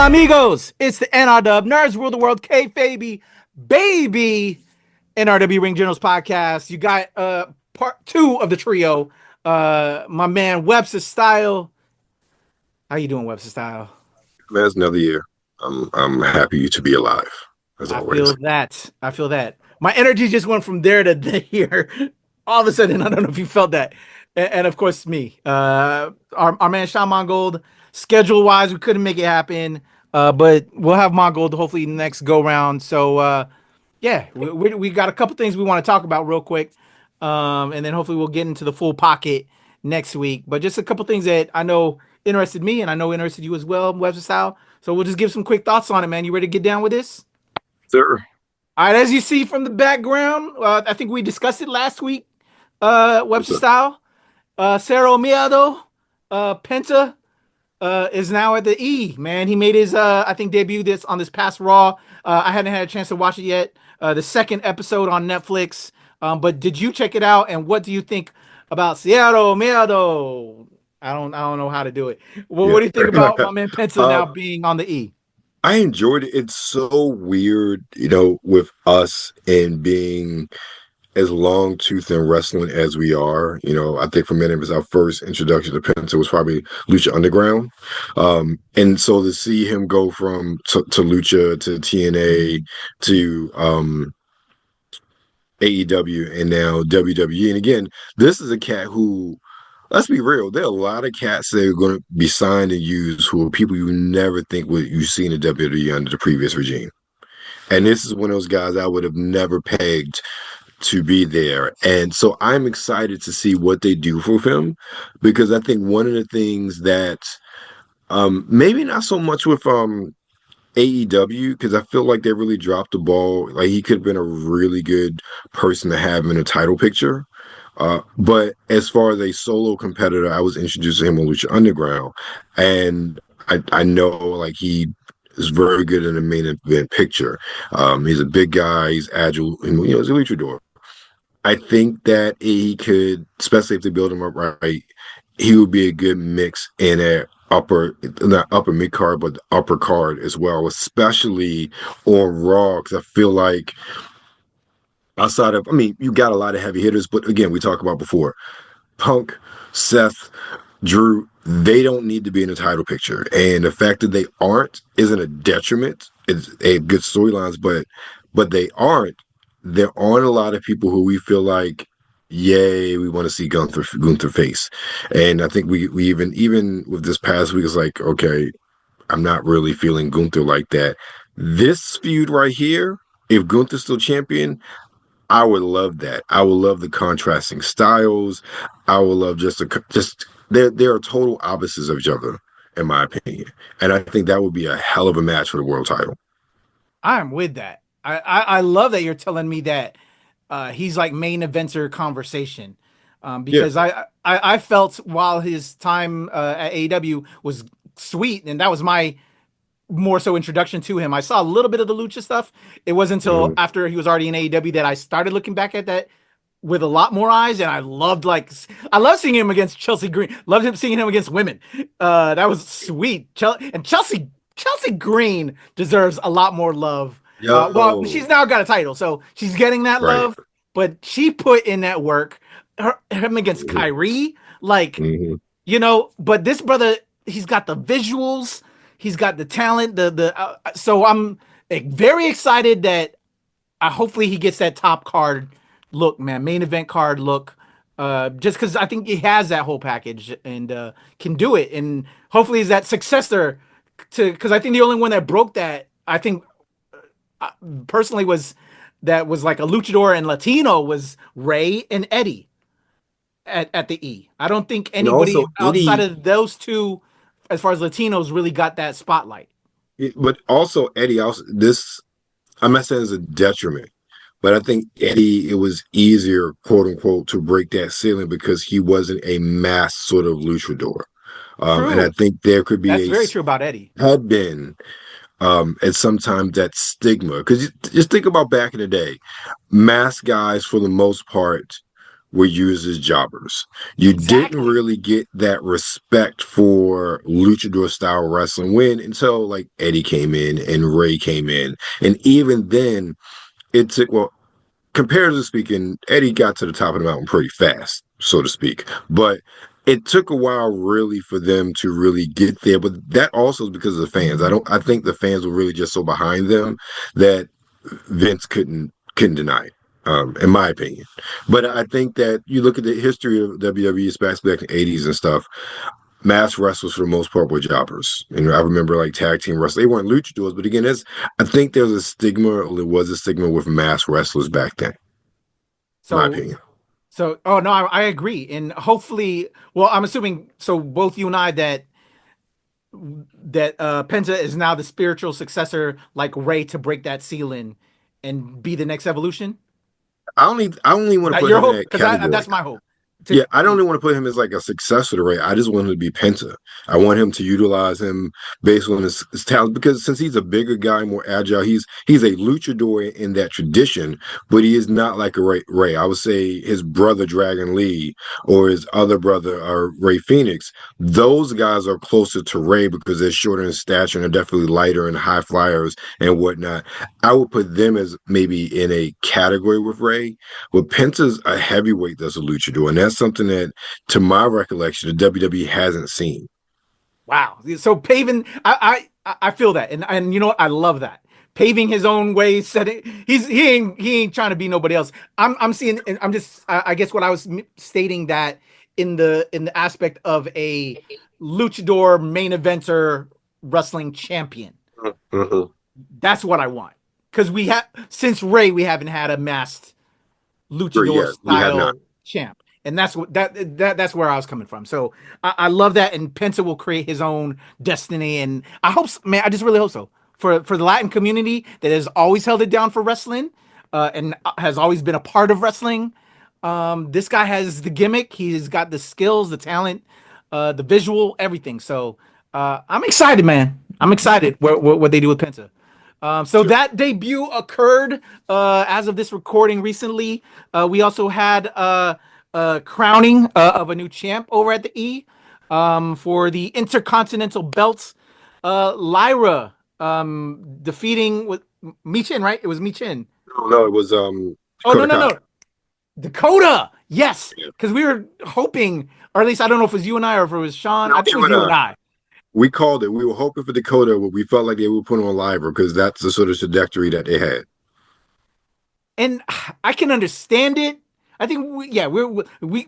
Amigos, it's the NRW Nerds Rule the World KayFabeyBaby NRW Ring Generals Podcast. You got part 2 of the trio. My man Webster Style. How you doing, Webster Style? Man, it's another year. I'm happy to be alive, as always. I feel that. My energy just went from there to here. All of a sudden, I don't know if you felt that. And of course, me. Our man Sean Mongold. Schedule wise, we couldn't make it happen. But we'll have Mongold hopefully next go round. So yeah, we got a couple things we want to talk about real quick. And then hopefully we'll get into the full pocket next week. But just a couple things that I know interested me and I know interested you as well, Webster Style. So we'll just give some quick thoughts on it, man. You ready to get down with this? Sure. All right, as you see from the background, I think we discussed it last week, Webster Style. Cero Miedo, Penta, is now at the E, man. He made his, I think, debut on this past Raw. I hadn't had a chance to watch it yet. The second episode on Netflix. But did you check it out? And what do you think about Cero Miedo? I don't know how to do it. Well, Yeah. What do you think about my man Penta now being on the E? I enjoyed it. It's so weird, with us and being as long tooth in wrestling as we are. I think for many of us, our first introduction to Penta was probably Lucha Underground. And so to see him go from to Lucha to TNA to AEW and now WWE. And again, this is a cat who, let's be real, there are a lot of cats that are going to be signed and used who are people you never think you see in the WWE under the previous regime. And this is one of those guys I would have never pegged to be there. And so I'm excited to see what they do for him, because I think one of the things that maybe not so much with AEW, because I feel like they really dropped the ball. Like, he could have been a really good person to have in a title picture. But as far as a solo competitor, I was introduced to him on Lucha Underground, and I know like he is very good in the main event picture. He's a big guy, he's agile, and he's a luchador. I think that he could, especially if they build him up right, he would be a good mix in a not upper mid card, but the upper card as well, especially on Raw, because I feel like outside of, you got a lot of heavy hitters, but again, we talked about before, Punk, Seth, Drew, they don't need to be in the title picture. And the fact that they aren't isn't a detriment. It's a good storylines, but they aren't. There aren't a lot of people who we feel like, yay, we want to see Gunther face. And I think we even with this past week, it's like, okay, I'm not really feeling Gunther like that. This feud right here, if Gunther's still champion, I would love that. I would love the contrasting styles. I would love just they're total opposites of each other, in my opinion. And I think that would be a hell of a match for the world title. I'm with that. I love that you're telling me that he's like main eventer conversation, because I felt while his time at AEW was sweet, and that was my more so introduction to him. I saw a little bit of the lucha stuff. It wasn't until after he was already in AEW that I started looking back at that with a lot more eyes, and I loved seeing him against Chelsea Green. Loved seeing him against women. That was sweet. Chelsea Green deserves a lot more love. Well, she's now got a title, so she's getting that love. But she put in that work. Him against Kyrie, But this brother, he's got the visuals. He's got the talent. So I'm very excited that hopefully he gets that top card look, man, main event card look. Just because I think he has that whole package and can do it, and hopefully he's that successor to. Because I think the only one that broke that, I think, personally, was like a luchador and Latino was Ray and Eddie at the E. I don't think anybody outside of those two, as far as Latinos, really got that spotlight. But also Eddie, I'm not saying it's a detriment, but I think Eddie, it was easier, quote unquote, to break that ceiling because he wasn't a mass sort of luchador. And I think there could be that's very true about Eddie. Had been and sometimes that stigma, because just think about back in the day, mass guys for the most part were used as jobbers. You didn't Exactly. really get that respect for luchador style wrestling until like Eddie came in and Ray came in. And even then, it took, well, comparatively speaking, Eddie got to the top of the mountain pretty fast, so to speak. But it took a while really for them to really get there. But that also is because of the fans. I think the fans were really just so behind them that Vince couldn't deny it. In my opinion. But I think that you look at the history of WWE, especially back in the 80s and stuff, mass wrestlers for the most part were jobbers. And I remember like tag team wrestlers. They weren't luchadors, but again, I think there was a stigma with mass wrestlers back then, my So opinion. oh no, I agree. And hopefully, well, I'm assuming so both you and I that Penta is now the spiritual successor like Ray to break that ceiling and be the next evolution. I only Is want to that put your him in hope? that Because category. that's my hope. Yeah, To I don't even want to put him as like a successor to Ray. I just want him to be Penta. I want him to utilize him based on his talent because since he's a bigger guy, more agile, he's a luchador in that tradition, but he is not like a Ray. I would say his brother Dragon Lee or his other brother Ray Phoenix. Those guys are closer to Ray because they're shorter in stature and they're definitely lighter and high flyers and whatnot. I would put them as maybe in a category with Ray. Well, Penta's a heavyweight that's a luchador, and that's something that, to my recollection, the WWE hasn't seen. wow. So paving, I feel that, and you know what? I love that. Paving his own way, setting he ain't trying to be nobody else. I'm seeing, and I'm just I guess what I was stating that in the aspect of a luchador main eventer wrestling champion. Mhm. That's what I want because we have since Ray we haven't had a masked Sure, luchador yeah, we have not. style champ. And that's what that's where I was coming from. So I love that, and Penta will create his own destiny, and I hope, man, I just really hope so for the Latin community that has always held it down for wrestling, and has always been a part of wrestling. This guy has the gimmick, he's got the skills, the talent, the visual, everything. So I'm excited, man. I'm excited what they do with Penta. So Sure. that debut occurred as of this recording recently. We also had crowning of a new champ over at the E for the Intercontinental belts. Lyra defeating with Michin, right? It was Michin. No, no, it was Oh no Dakota no Kai. no, Dakota. Yes, Yeah. because we were hoping, or at least I don't know if it was you and I or if it was Sean. No, I think it you was and you and I. I. We called it. We were hoping for Dakota, but we felt like they would put on live because that's the sort of trajectory that they had. And I can understand it. I think yeah,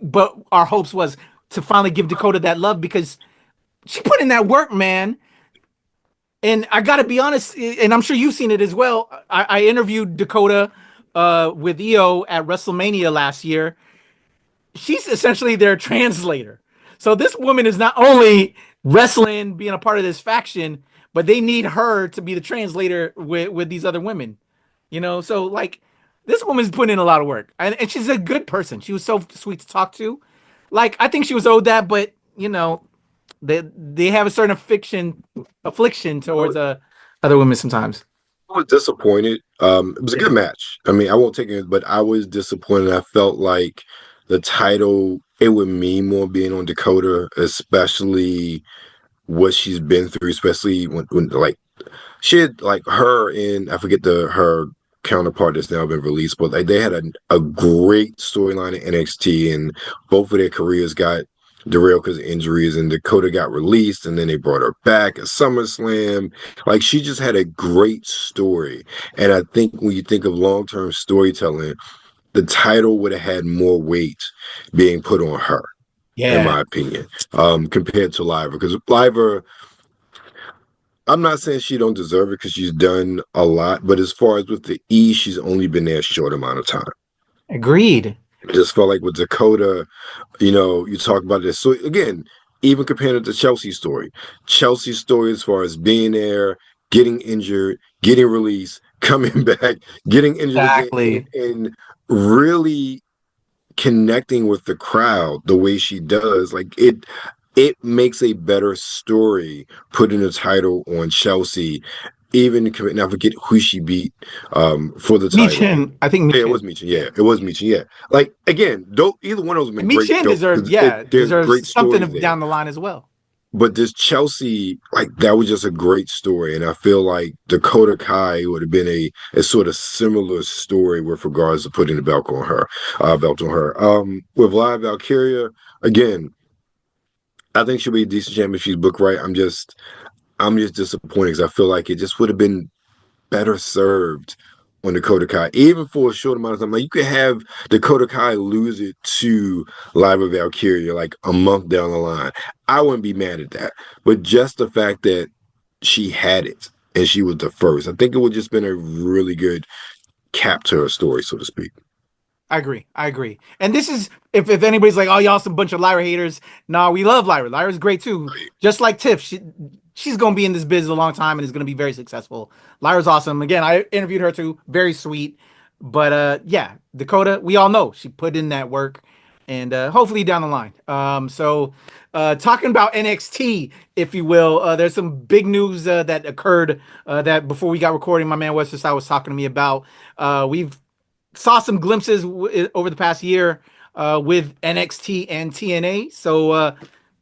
but our hopes was to finally give Dakota that love because she put in that work, man. And I gotta be honest, and I'm sure you've seen it as well. I interviewed Dakota with EO at WrestleMania last year. She's essentially their translator. So this woman is not only wrestling, being a part of this faction, but they need her to be the translator with these other women. So like this woman's putting in a lot of work, and she's a good person. She was so sweet to talk to. Like I think she was owed that, but they have a certain affliction towards other women sometimes. I was disappointed. It was a good match. I mean, I won't take it, but I was disappointed. I felt like the title it would mean more being on Dakota, especially what she's been through, especially when like she had like her and I forget her counterpart that's now been released, but like they had a great storyline in NXT, and both of their careers got derailed because of injuries. And Dakota got released, and then they brought her back at SummerSlam. Like she just had a great story, and I think when you think of long term storytelling, the title would have had more weight being put on her, in Yeah, my opinion, compared to Liver. Because Liver, I'm not saying she don't deserve it because she's done a lot, but as far as with the E, she's only been there a short amount of time. agreed. I just felt like with Dakota, you talk about this. So again, even compared to the Chelsea's story as far as being there, getting injured, getting released, coming back, getting injured again, Exactly. and really connecting with the crowd the way she does, like it makes a better story putting the title on Chelsea even now I forget who she beat for the title. Michin, I think Yeah, it was Michin. Michin. Yeah. Yeah, it was Michin. Yeah, like again, don't either one of those have been And great. Michin Dope deserves, because yeah, there's great deserves stories something there. down the line as well. But this Chelsea, like that was just a great story, and I feel like Dakota Kai would have been a sort of similar story with regards to putting the belt on her. With Live Valkyria, again, I think she'll be a decent champion if she's booked right. I'm just disappointed because I feel like it just would have been better served on Dakota Kai, even for a short amount of time. Like you could have Dakota Kai lose it to Live of Valkyria like a month down the line. I wouldn't be mad at that. But just the fact that she had it and she was the first, I think it would just been a really good cap to her story, so to speak. I agree. I agree. And this is if anybody's like, oh, y'all some bunch of Lyra haters. Nah, we love Lyra. Lyra's great too. Just like Tiff, she's gonna be in this biz a long time and is gonna be very successful. Lyra's awesome. Again, I interviewed her too. Very sweet. But yeah, Dakota, we all know she put in that work and hopefully down the line. Talking about NXT, if you will, there's some big news that occurred that before we got recording, my man West was talking to me about. We've saw some glimpses over the past year with NXT and TNA. So,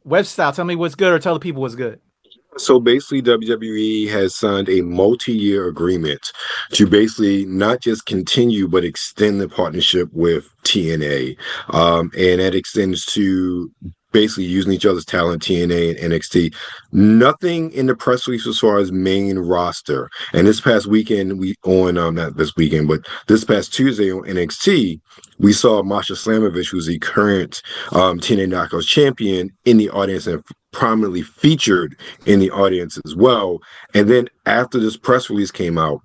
Web Style, tell me what's good, or tell the people what's good. So basically, WWE has signed a multi-year agreement to basically not just continue but extend the partnership with TNA, and that extends to basically using each other's talent, TNA and NXT. Nothing in the press release as far as main roster. And this past weekend, not this weekend, but this past Tuesday on NXT, we saw Masha Slamovich, who's the current TNA Knockouts champion, in the audience and prominently featured in the audience as well. And then after this press release came out,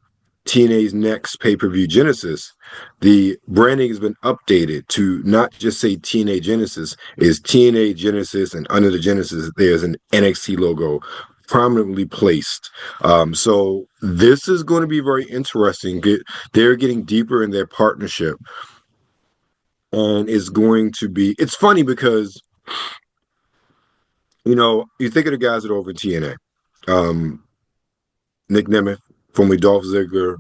TNA's next pay-per-view Genesis, the branding has been updated to not just say TNA Genesis, is TNA Genesis, and under the Genesis there's an NXT logo prominently placed. So this is going to be very interesting. They're getting deeper in their partnership, and it's funny because you think of the guys that are over in TNA. Nick Nemeth, formerly Dolph Ziggler,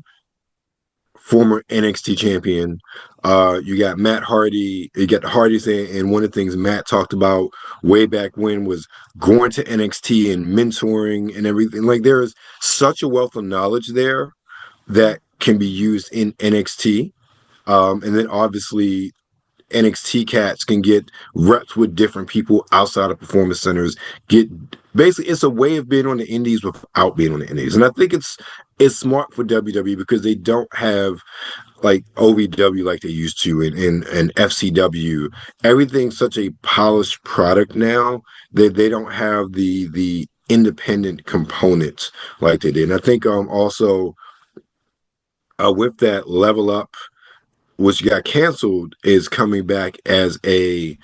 former NXT champion. You got Matt Hardy. You got the Hardys, and one of the things Matt talked about way back when was going to NXT and mentoring and everything. Like there is such a wealth of knowledge there that can be used in NXT. And then obviously NXT cats can get reps with different people outside of performance centers. It's a way of being on the indies without being on the indies. And I think it's smart for WWE because they don't have like OVW like they used to in FCW. Everything's such a polished product now that they don't have the independent components like they did. And I think also with that Level Up, which got canceled, is coming back as a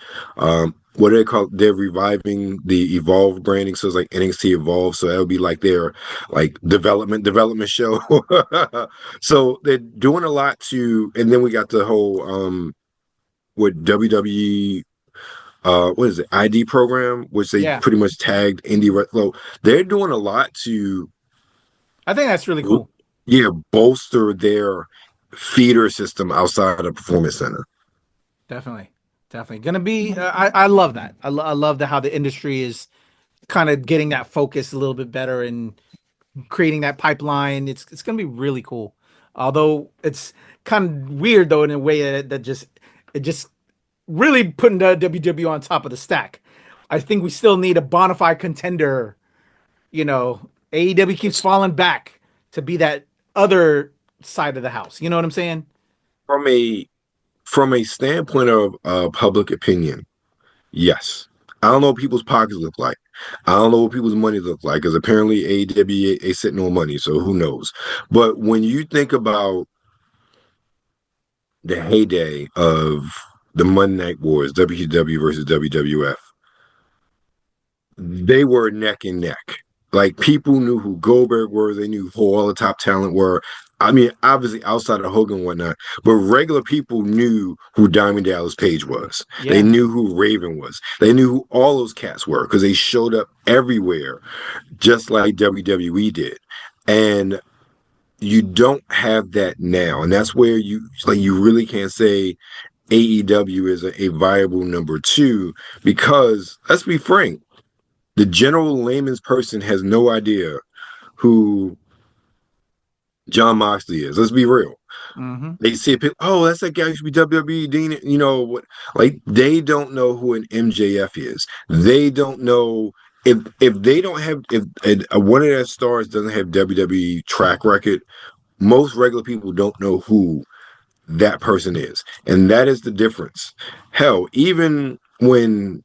what do they call it? They're reviving the Evolve branding, so it's like NXT Evolve, so that'll be like their like development show. So they're doing a lot and then we got the whole with WWE what is it, ID program, which they Yeah, pretty much tagged indie so they're doing a lot to I think that's really cool. bolster their feeder system outside of Performance Center. Definitely, definitely gonna be. I love that. I love how the industry is kind of getting that focus a little bit better and creating that pipeline. It's gonna be really cool. Although it's kind of weird though in a way that just really putting the WWE on top of the stack. I think we still need a bona fide contender. AEW keeps falling back to be that other side of the house. You know what I'm saying? From a standpoint of public opinion, yes. I don't know what people's pockets look like. I don't know what people's money look like because apparently AEW is sitting on money, so who knows? But when you think about the heyday of the Monday Night Wars, WCW versus WWF, they were neck and neck. Like people knew who Goldberg were, they knew who all the top talent were. I mean, obviously outside of Hogan and whatnot, but regular people knew who Diamond Dallas Page was. They Yeah. knew who Raven was. They knew who all those cats were because they showed up everywhere, just like WWE did. And you don't have that now, and that's where you really can't say AEW is a viable number two, because let's be frank, the general layman's person has no idea who John Moxley is. Let's be real. Mm-hmm. They see people, oh, that's that guy who used to be WWE, Dean, you know what? Like, they don't know who an MJF is. They don't know if they don't have, if one of their stars doesn't have WWE track record, most regular people don't know who that person is. And that is the difference. Hell, even when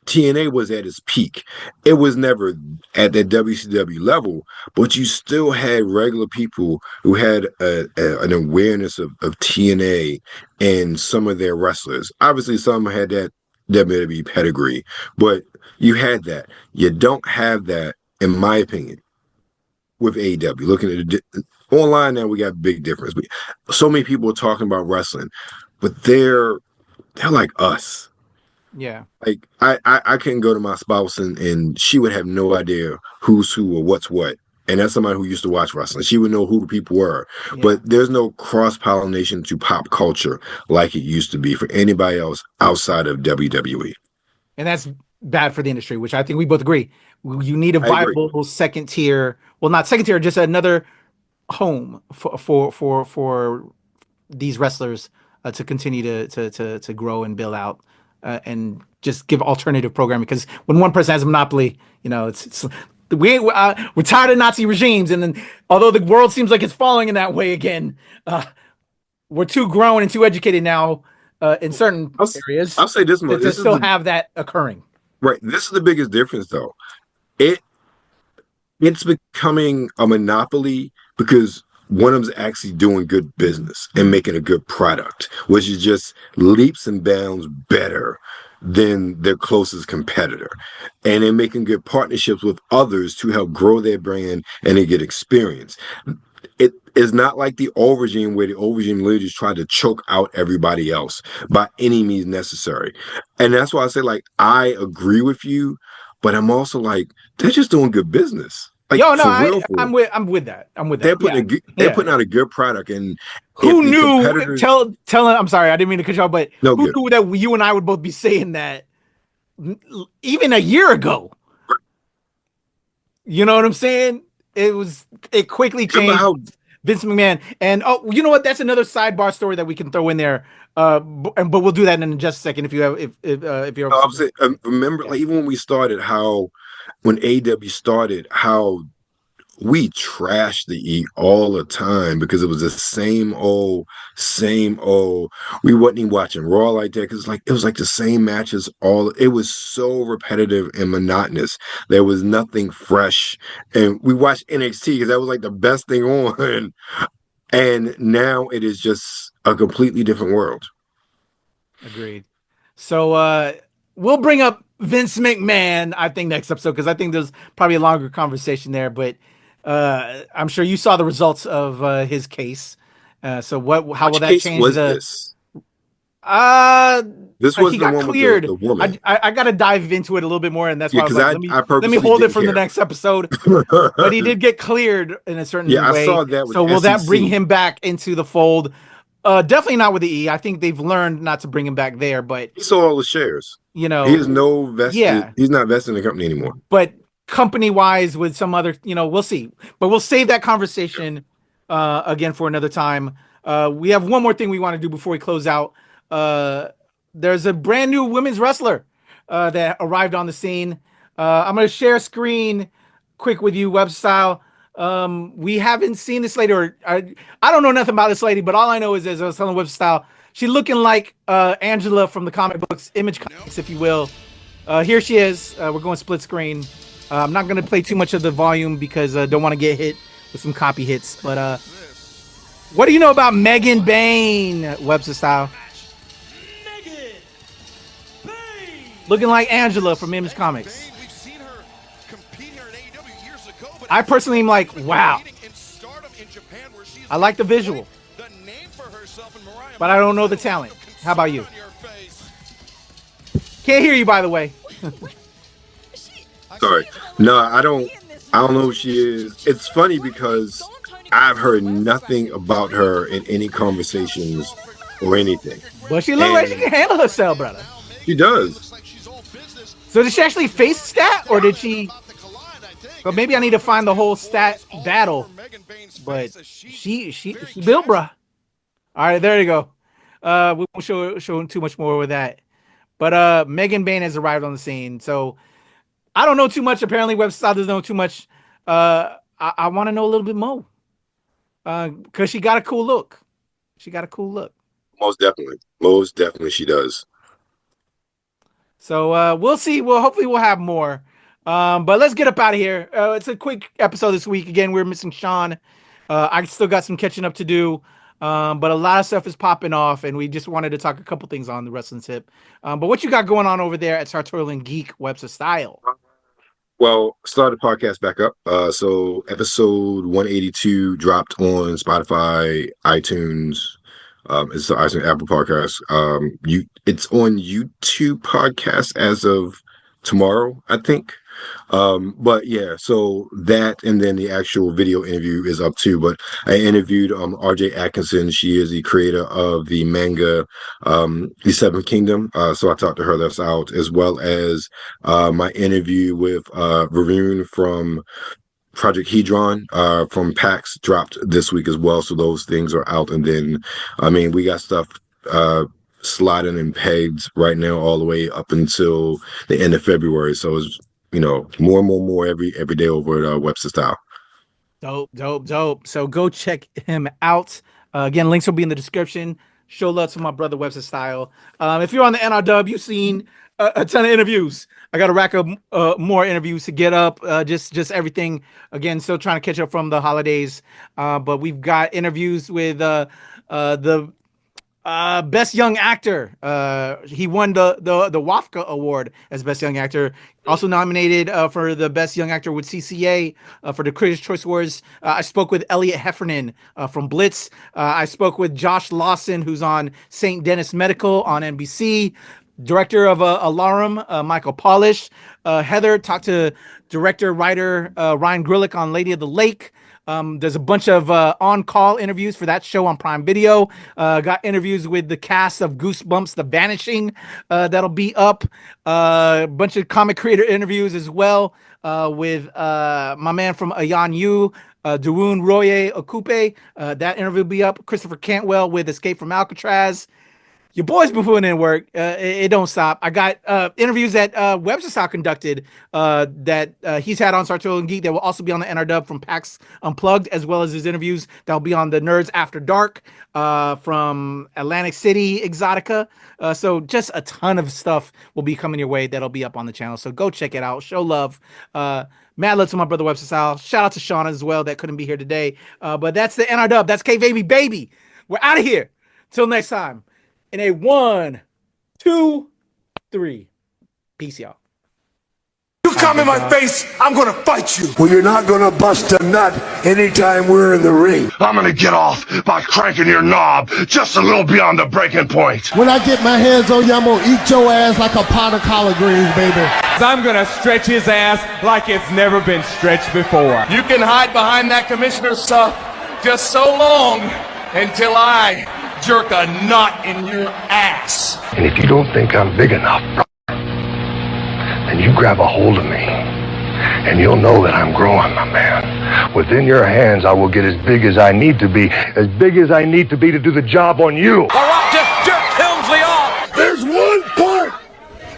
TNA was at its peak, it was never at that WCW level, but you still had regular people who had an awareness of TNA and some of their wrestlers. Obviously, some had that WWE pedigree, but you had that. You don't have that, in my opinion, with AEW. Looking at it online now, we got a big difference. So many people are talking about wrestling, but they're like us. Yeah. Like I couldn't go to my spouse and she would have no idea who's who or what's what. And that's somebody who used to watch wrestling. She would know who the people were. Yeah. But there's no cross-pollination to pop culture like it used to be for anybody else outside of WWE. And that's bad for the industry, which I think we both agree. You need a viable second tier. Well, not second tier, just another home for these wrestlers to continue to grow and build out and just give alternative programming. Because when one person has a monopoly, you know, we're tired of Nazi regimes, and then although the world seems like it's falling in that way again, we're too grown and too educated now in certain areas. I'll say this much: to still have that occurring. Right. This is the biggest difference, though. It's becoming a monopoly because one of them's actually doing good business and making a good product, which is just leaps and bounds better than their closest competitor. And they're making good partnerships with others to help grow their brand and they get experience. It is not like the old regime, where the old regime literally just tried to choke out everybody else by any means necessary. And that's why I say, like, I agree with you, but I'm also like, they're just doing good business. Like, I'm with that. They're putting out a good product, and who knew? I'm sorry, I didn't mean to cut you off, but who knew that you and I would both be saying that even a year ago? You know what I'm saying? It quickly changed. Vince McMahon, and you know what? That's another sidebar story that we can throw in there. But we'll do that in just a second. If you're remember, like, even when we started, when AEW started, how we trashed the E all the time because it was the same old. We wasn't even watching Raw like that because it was like the same matches. It was so repetitive and monotonous. There was nothing fresh, and we watched NXT because that was like the best thing on. And now it is just a completely different world. Agreed. So we'll bring up Vince McMahon, I think, next episode, because I think there's probably a longer conversation there. But I'm sure you saw the results of his case. So how will that change this? This was he got cleared. The woman. I got to dive into it a little bit more, and that's why I was like, let me hold it for the next episode. But he did get cleared in a certain way. I saw that. So will that bring him back into the fold? Definitely not with the E. I think they've learned not to bring him back there. But he sold all the shares. You know, he has no vested. Yeah. He's not vested in the company anymore. But company-wise, with some other, we'll see. But we'll save that conversation again for another time. We have one more thing we want to do before we close out. There's a brand new women's wrestler that arrived on the scene. I'm going to share a screen quick with you, web style. We haven't seen this lady, or I don't know nothing about this lady, but all I know is, as I was telling web style, she's looking like Angela from the comic books, Image Comics, if you will. Here she is. We're going split screen. I'm not going to play too much of the volume because I don't want to get hit with some copy hits. But what do you know about Megan Bayne, Webster style? Looking like Angela from Image Comics. I personally am like, wow. I like the visual. But I don't know the talent. How about you? Can't hear you, by the way. Sorry. No, I don't know who she is. It's funny because I've heard nothing about her in any conversations or anything. But she looked like she can handle herself, brother. She does. So did she actually face stat, or did she? But maybe I need to find the whole stat battle. But she built, bruh. All right, there you go. We won't show too much more with that. But Megan Bayne has arrived on the scene. So I don't know too much. Apparently, website doesn't know too much. I want to know a little bit more. Because she got a cool look. Most definitely she does. So we'll see. Hopefully we'll have more. But let's get up out of here. It's a quick episode this week. Again, we're missing Sean. I still got some catching up to do. But a lot of stuff is popping off, and we just wanted to talk a couple things on the wrestling tip. But what you got going on over there at Sartorial and Geek Webs of Style? Well, started the podcast back up. So episode 182 dropped on Spotify, iTunes. It's the iTunes Apple Podcast. It's on YouTube podcast as of tomorrow, I think. But yeah, so that and then the actual video interview is up too. But I interviewed RJ Atkinson. She is the creator of the manga The Seventh Kingdom. So I talked to her. That's out, as well as my interview with Varun from Project Hedron from PAX dropped this week as well. So those things are out. And then we got stuff sliding and pegged right now all the way up until the end of February. So it's more and more every day over at Webster Style. Dope. So go check him out. Again, links will be in the description. Show love to my brother Webster Style. If you're on the NRW, you've seen a ton of interviews. I got to rack up more interviews to get up. Just everything. Again, still trying to catch up from the holidays. But we've got interviews with the Best Young Actor. He won the WAFCA award as Best Young Actor. Also nominated for the Best Young Actor with CCA for the Critics' Choice Awards. I spoke with Elliot Heffernan from Blitz. I spoke with Josh Lawson, who's on St. Denis Medical on NBC. Director of Alarum, Michael Polish. Heather talked to director, writer Ryan Grillick on Lady of the Lake. There's a bunch of on-call interviews for that show on Prime Video. Got interviews with the cast of Goosebumps, The Vanishing. That'll be up. A bunch of comic creator interviews as well with my man from Ayan Yu, Dawoon Roye Okupe. That interview will be up. Christopher Cantwell with Escape from Alcatraz. Your boy's been putting in work. It don't stop. I got interviews that Webster Style conducted that he's had on Sartorial and Geek that will also be on the NRW from PAX Unplugged, as well as his interviews that will be on the Nerds After Dark from Atlantic City Exotica. So just a ton of stuff will be coming your way that'll be up on the channel. So go check it out. Show love. Mad love to my brother Webster Style. Shout out to Shauna as well that couldn't be here today. But that's the NRW. That's KayFabeyBaby. We're out of here. Till next time. In a 1, 2, 3. Peace, y'all. You come in my face, I'm gonna fight you. Well, you're not gonna bust a nut anytime we're in the ring. I'm gonna get off by cranking your knob just a little beyond the breaking point. When I get my hands on you, I'm gonna eat your ass like a pot of collard greens, baby. I'm gonna stretch his ass like it's never been stretched before. You can hide behind that commissioner stuff just so long until I jerk a knot in your ass. And if you don't think I'm big enough, then you grab a hold of me, and you'll know that I'm growing, my man. Within your hands, I will get as big as I need to be to do the job on you. All right, just jerk Helmsley off. There's one part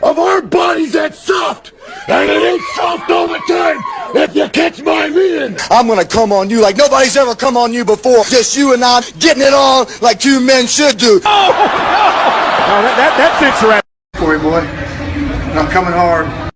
of our bodies that's soft, and it ain't soft all the time, if you catch my meaning. I'm gonna come on you like nobody's ever come on you before. Just you and I getting it on like two men should do. Oh, no, that's it, right. Corey boy, I'm coming hard.